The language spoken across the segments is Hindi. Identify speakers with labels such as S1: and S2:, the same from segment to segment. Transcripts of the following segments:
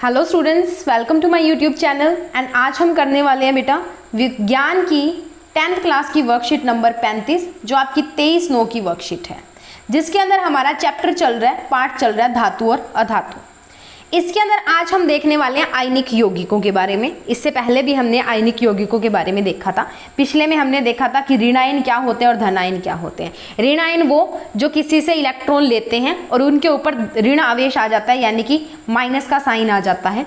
S1: Hello students, welcome to my YouTube channel. And आज हम करने वाले हैं बेटा विज्ञान की 10th क्लास की वर्कशीट नंबर 35, जो आपकी 23/9 की वर्कशीट है, जिसके अंदर हमारा चैप्टर चल रहा है, पार्ट चल रहा है धातु और अधातु। इसके अंदर आज हम देखने वाले हैं आयनिक यौगिकों के बारे में। इससे पहले भी हमने आयनिक यौगिकों के बारे में देखा था। पिछले में हमने देखा था कि ऋण आयन क्या होते हैं और धन आयन क्या होते हैं। ऋण आयन वो जो किसी से इलेक्ट्रॉन लेते हैं और उनके ऊपर ऋण आवेश आ जाता है, यानी कि माइनस का साइन आ जाता है।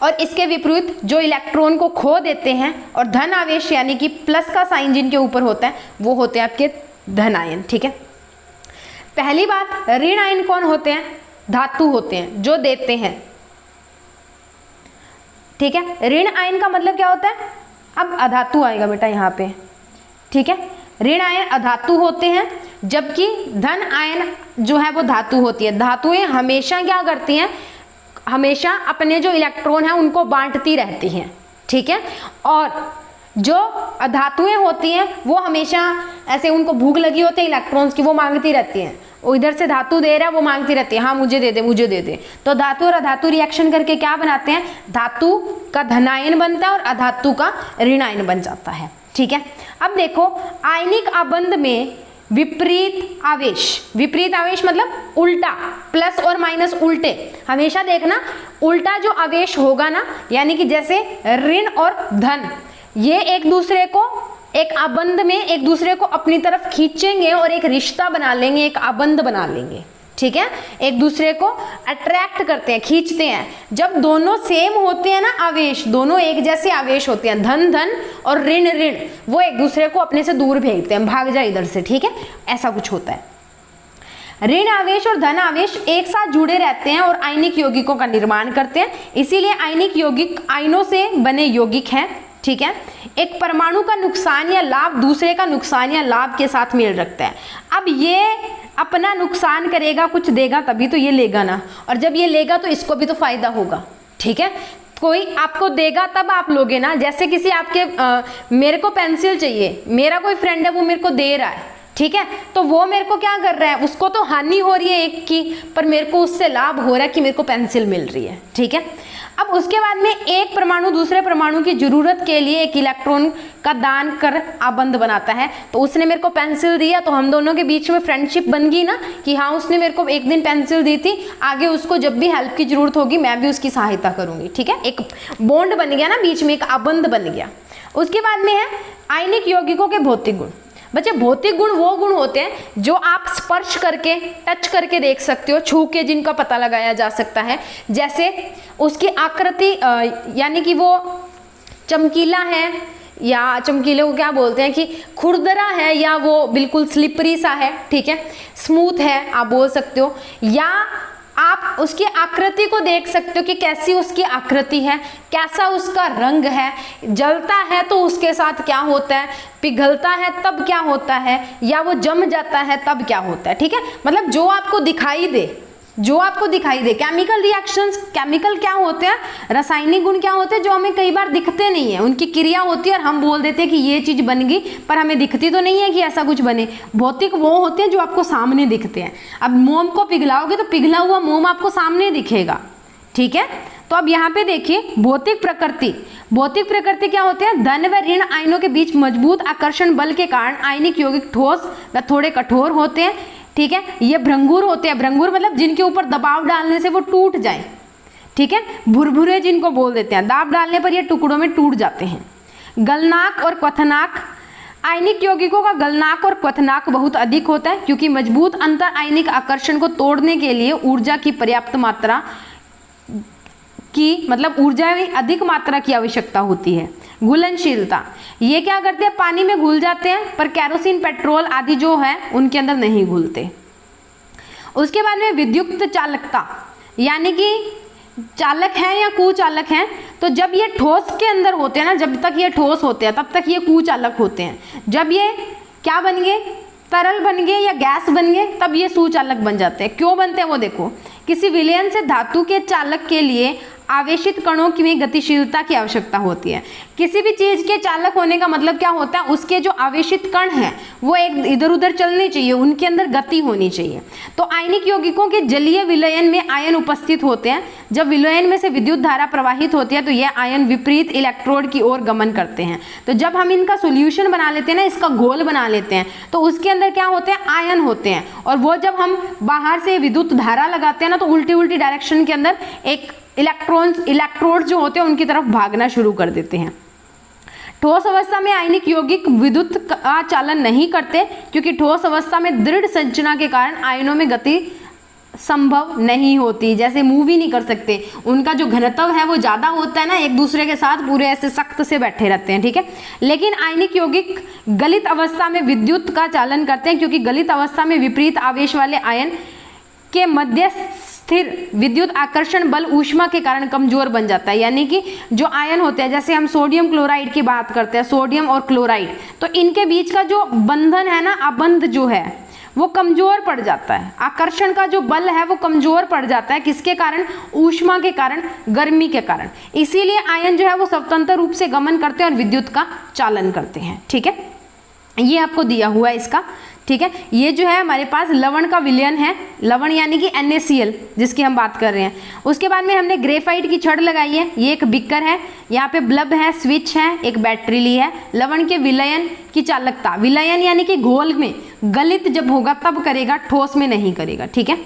S1: और इसके विपरीत जो इलेक्ट्रॉन को खो देते हैं और धन आवेश यानी कि प्लस का साइन जिनके ऊपर होता है, वो होते हैं आपके धन आयन। ठीक है, पहली बात, ऋण आयन कौन होते हैं? धातु होते हैं जो देते हैं। ठीक है, ऋण आयन का मतलब क्या होता है? अब अधातु आएगा बेटा यहाँ पे। ठीक है, ऋण आयन अधातु होते हैं, जबकि धन आयन जो है वो धातु होती है। धातुएं हमेशा क्या करती हैं? हमेशा अपने जो इलेक्ट्रॉन हैं उनको बांटती रहती हैं। ठीक है, और जो अधातुएं होती हैं वो हमेशा ऐसे, उनको भूख लगी होती है इलेक्ट्रॉन्स की, वो मांगती रहती हैं। वो इधर से धातु दे रहा है, वो मांगती रहती है, हाँ मुझे दे दे, मुझे दे दे। तो धातु और अधातु रिएक्शन करके क्या बनाते हैं? धातु का धनायन बनता है और अधातु का ऋणायन बन जाता है। ठीक है, अब देखो आयनिक आबंध में विपरीत आवेश, विपरीत आवेश मतलब उल्टा, प्लस और माइनस उल्टे। हमेशा देखना उल्टा जो आवेश होगा ना, यानी कि जैसे ऋण और धन, ये एक दूसरे को एक आबंध में एक दूसरे को अपनी तरफ खींचेंगे और एक रिश्ता बना लेंगे, एक आबंध बना लेंगे। ठीक है, एक दूसरे को अट्रैक्ट करते हैं, खींचते हैं। जब दोनों सेम होते हैं ना आवेश, दोनों एक जैसे आवेश होते हैं, धन धन और ऋण ऋण, वो एक दूसरे को अपने से दूर भेजते हैं, भाग जा इधर से। ठीक है, ऐसा कुछ होता है। ऋण आवेश और धन आवेश एक साथ जुड़े रहते हैं और आयनिक यौगिकों का निर्माण करते हैं, इसीलिए आयनिक यौगिक आयनों से बने यौगिक हैं। ठीक है, एक परमाणु का नुकसान या लाभ दूसरे का नुकसान या लाभ के साथ मेल रखता है। अब ये अपना नुकसान करेगा, कुछ देगा तभी तो ये लेगा ना, और जब ये लेगा तो इसको भी तो फायदा होगा। ठीक है, कोई आपको देगा तब आप लोगे ना। जैसे किसी आपके मेरे को पेंसिल चाहिए, मेरा कोई फ्रेंड है वो मेरे को दे रहा है, ठीक है, तो वो मेरे को क्या कर रहा है? उसको तो हानि हो रही है एक की, पर मेरे को उससे लाभ हो रहा है कि मेरे को पेंसिल मिल रही है। ठीक है, अब उसके बाद में एक परमाणु दूसरे परमाणु की जरूरत के लिए एक इलेक्ट्रॉन का दान कर आबंध बनाता है। तो उसने मेरे को पेंसिल दिया, तो हम दोनों के बीच में फ्रेंडशिप बन गई ना, कि हाँ उसने मेरे को एक दिन पेंसिल दी थी, आगे उसको जब भी हेल्प की जरूरत होगी मैं भी उसकी सहायता करूंगी। ठीक है, एक बॉन्ड बन गया ना बीच में, एक आबंध बन गया। उसके बाद में है आयनिक यौगिकों के भौतिक गुण। बच्चे, भौतिक गुण वो गुण होते हैं जो आप स्पर्श करके, टच करके देख सकते हो, छू के जिनका पता लगाया जा सकता है। जैसे उसकी आकृति, यानी कि वो चमकीला है, या चमकीले को क्या बोलते हैं कि खुरदरा है, या वो बिल्कुल स्लिपरी सा है। ठीक है, स्मूथ है आप बोल सकते हो, या आप उसकी आकृति को देख सकते हो कि कैसी उसकी आकृति है, कैसा उसका रंग है, जलता है तो उसके साथ क्या होता है, पिघलता है तब क्या होता है, या वो जम जाता है तब क्या होता है। ठीक है, मतलब जो आपको दिखाई दे, जो आपको दिखाई दे। केमिकल रिएक्शंस, केमिकल क्या होते हैं? रासायनिक गुण क्या होते हैं? जो हमें कई बार दिखते नहीं है, उनकी क्रिया होती है और हम बोल देते हैं कि ये चीज बन गई, पर हमें दिखती तो नहीं है कि ऐसा कुछ बने। भौतिक वो होते हैं जो आपको सामने दिखते हैं। अब मोम को पिघलाओगे तो पिघला हुआ मोम आपको सामने दिखेगा। ठीक है, तो अब यहाँ पे देखिए भौतिक प्रकृति। भौतिक प्रकृति क्या होते हैं? धन व ऋण आयनों के बीच मजबूत आकर्षण बल के कारण आयनिक यौगिक ठोस व थोड़े कठोर होते हैं। ठीक है, ये भंगुर होते हैं। भंगुर मतलब जिनके ऊपर दबाव डालने से वो टूट जाए। ठीक है, भुरभुरे जिनको बोल देते हैं, दाब डालने पर ये टुकड़ों में टूट जाते हैं। गलनांक और क्वथनांक। आयनिक यौगिकों का गलनांक और क्वथनांक बहुत अधिक होता है, क्योंकि मजबूत अंतर आयनिक आकर्षण को तोड़ने के लिए ऊर्जा की पर्याप्त मात्रा की, मतलब ऊर्जा में अधिक मात्रा की आवश्यकता होती है। घुलनशीलता, ये क्या करते हैं? पानी में घुल जाते हैं, पर केरोसिन, पेट्रोल आदि जो है उनके अंदर नहीं घुलते। उसके बाद में विद्युत चालकता, यानी कि चालक हैं या कुचालक हैं, तो जब ये ठोस के अंदर होते हैं ना, जब तक ये ठोस होते हैं तब तक ये कुचालक होते हैं। जब ये क्या बन गए? तरल बन गए या गैस बन गए, तब ये सुचालक बन जाते हैं। क्यों बनते हैं वो देखो। किसी विलयन से धातु के चालक के लिए आवेशित कणों में गतिशीलता की आवश्यकता होती है। किसी भी चीज के चालक होने का मतलब क्या होता है, उसके जो आवेशित कण हैं वो एक इधर उधर चलने चाहिए, उनके अंदर गति होनी चाहिए। तो आयनिक यौगिकों के जलीय विलयन में आयन उपस्थित होते हैं। जब विलयन में से विद्युत धारा प्रवाहित होती है तो यह आयन विपरीत इलेक्ट्रोड की ओर गमन करते हैं। तो जब हम इनका सॉल्यूशन बना लेते हैं ना, इसका घोल बना लेते हैं, तो उसके अंदर क्या होते हैं, आयन होते हैं। और वो जब हम बाहर से विद्युत धारा लगाते हैं ना, तो उल्टी उल्टी डायरेक्शन के अंदर एक इलेक्ट्रोड जो होते हैं उनकी तरफ भागना शुरू कर देते हैं। ठोस अवस्था में आयनिक यौगिक विद्युत का चालन नहीं करते, क्योंकि ठोस अवस्था में दृढ़ संरचना के कारण आयनों में गति संभव नहीं होती। जैसे मूव ही नहीं कर सकते, उनका जो घनत्व है वो ज़्यादा होता है ना, एक दूसरे के साथ पूरे ऐसे सख्त से बैठे रहते हैं, ठीक है। लेकिन आयनिक यौगिक गलित अवस्था में विद्युत का चालन करते हैं, क्योंकि गलित अवस्था में विपरीत आवेश वाले आयन के मध्य स्थिर विद्युत आकर्षण बल ऊष्मा के कारण कमजोर बन जाता है। यानी कि जो आयन होते हैं, जैसे हम सोडियम क्लोराइड की बात करते हैं, सोडियम और क्लोराइड, तो इनके बीच का जो बंधन है ना, आबंध जो है वो कमजोर पड़ जाता है। आकर्षण का जो बल है वो कमजोर पड़ जाता है। किसके कारण? ऊष्मा के कारण, गर्मी के कारण। इसीलिए आयन जो है वो स्वतंत्र रूप से गमन करते हैं और विद्युत का चालन करते हैं, ठीक है। ये आपको दिया हुआ है इसका, ठीक है। ये जो है हमारे पास लवण का विलयन है, लवण यानी कि NaCl जिसकी हम बात कर रहे हैं। उसके बाद में हमने ग्रेफाइट की छड़ लगाई है, ये एक बिकर है, यहाँ पे बल्ब है, स्विच है, एक बैटरी ली है। लवण के विलयन की चालकता, विलयन यानी कि घोल में गलित जब होगा तब करेगा, ठोस में नहीं करेगा, ठीक है।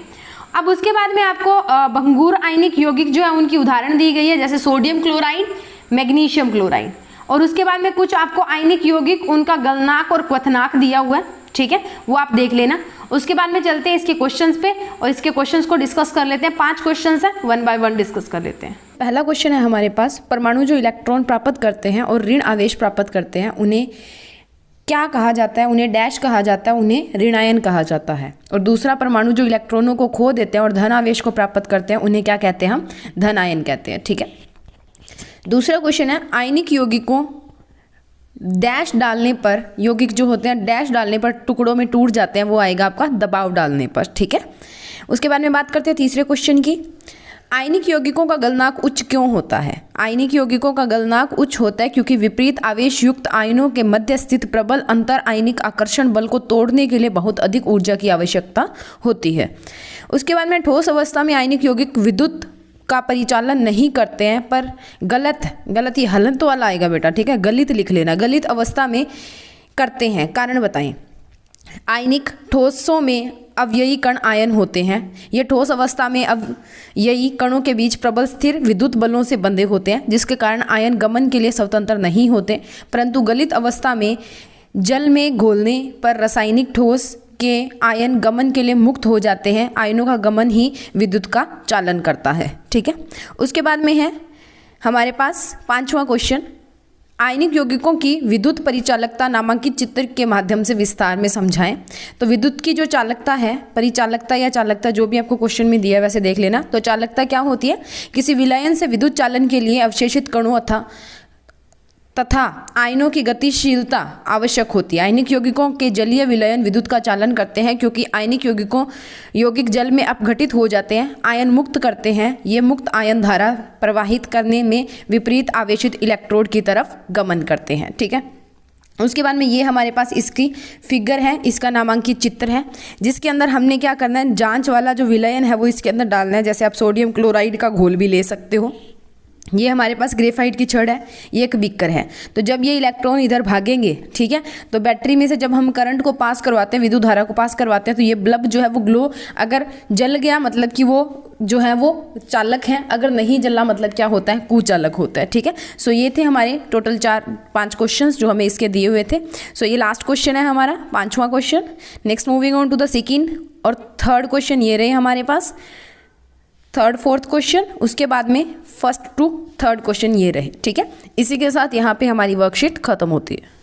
S1: अब उसके बाद में आपको भंगुर आयनिक यौगिक जो है उनकी उदाहरण दी गई है, जैसे सोडियम क्लोराइड, मैग्नीशियम क्लोराइड। और उसके बाद में कुछ आपको आयनिक यौगिक उनका गलनांक और क्वथनांक दिया हुआ है, ठीक है, वो आप देख लेना। उसके बाद में चलते हैं इसके क्वेश्चंस पे और इसके क्वेश्चंस को डिस्कस कर लेते हैं। 5 क्वेश्चंस हैं, 1 बाय 1 डिस्कस कर लेते हैं। पहला क्वेश्चन है हमारे पास, परमाणु जो इलेक्ट्रॉन प्राप्त करते हैं और ऋण आवेश प्राप्त करते हैं उन्हें क्या कहा जाता है? उन्हें डैश कहा जाता है, उन्हें ऋणायन कहा जाता है। और दूसरा, परमाणु जो इलेक्ट्रॉनों को खो देते हैं और धन आवेश को प्राप्त करते हैं उन्हें क्या कहते हैं? हम धनायन कहते हैं, ठीक है। दूसरा क्वेश्चन है, आयनिक यौगिकों डैश डालने पर, यौगिक जो होते हैं डैश डालने पर टुकड़ों में टूट जाते हैं, वो आएगा आपका दबाव डालने पर, ठीक है। उसके बाद में बात करते हैं तीसरे क्वेश्चन की, आयनिक यौगिकों का गलनांक उच्च क्यों होता है? आयनिक यौगिकों का गलनांक उच्च होता है क्योंकि विपरीत आवेश युक्त आयनों के मध्य स्थित प्रबल अंतर आयनिक आकर्षण बल को तोड़ने के लिए बहुत अधिक ऊर्जा की आवश्यकता होती है। उसके बाद में ठोस अवस्था में आयनिक यौगिक विद्युत का परिचालन नहीं करते हैं, पर गलत ये हलंत वाला आएगा बेटा, ठीक है, गलित लिख लेना, गलित अवस्था में करते हैं। कारण बताएं। आयनिक ठोसों में अवययी कण आयन होते हैं। ये ठोस अवस्था में अवययी कणों के बीच प्रबल स्थिर विद्युत बलों से बंधे होते हैं, जिसके कारण आयन गमन के लिए स्वतंत्र नहीं होते। परंतु गलित अवस्था में जल में घोलने पर रासायनिक ठोस के आयन गमन के लिए मुक्त हो जाते हैं। आयनों का गमन ही विद्युत का चालन करता है, ठीक है। उसके बाद में है हमारे पास 5वां क्वेश्चन, आयनिक यौगिकों की विद्युत परिचालकता नामांकित चित्र के माध्यम से विस्तार में समझाएं। तो विद्युत की जो चालकता है, परिचालकता या चालकता जो भी आपको क्वेश्चन में दिया है वैसे देख लेना। तो चालकता क्या होती है? किसी विलयन से विद्युत चालन के लिए अवशेषित कणों तथा आयनों की गतिशीलता आवश्यक होती है। आयनिक यौगिकों के जलीय विलयन विद्युत का चालन करते हैं क्योंकि आयनिक यौगिक जल में अपघटित हो जाते हैं, आयन मुक्त करते हैं। ये मुक्त आयन धारा प्रवाहित करने में विपरीत आवेशित इलेक्ट्रोड की तरफ गमन करते हैं, ठीक है। उसके बाद में ये हमारे पास इसकी फिगर है, इसका नामांकित चित्र है, जिसके अंदर हमने क्या करना है, जांच वाला जो विलयन है वो इसके अंदर डालना है। जैसे आप सोडियम क्लोराइड का घोल भी ले सकते हो। ये हमारे पास ग्रेफाइट की छड़ है, ये एक बीकर है। तो जब ये इलेक्ट्रॉन इधर भागेंगे, ठीक है, तो बैटरी में से जब हम करंट को पास करवाते हैं, विद्युत धारा को पास करवाते हैं, तो ये बल्ब जो है वो ग्लो, अगर जल गया मतलब कि वो जो है वो चालक है, अगर नहीं जला मतलब क्या होता है, कुचालक होता है, ठीक है। सो ये थे हमारे टोटल 4-5 क्वेश्चन जो हमें इसके दिए हुए थे। सो ये लास्ट क्वेश्चन है हमारा 5वां question. Next moving on to the second और थर्ड क्वेश्चन ये रहे हमारे पास, 3rd 4th क्वेश्चन, उसके बाद में 1st to 3rd क्वेश्चन ये रहे, ठीक है। इसी के साथ यहाँ पे हमारी वर्कशीट खत्म होती है।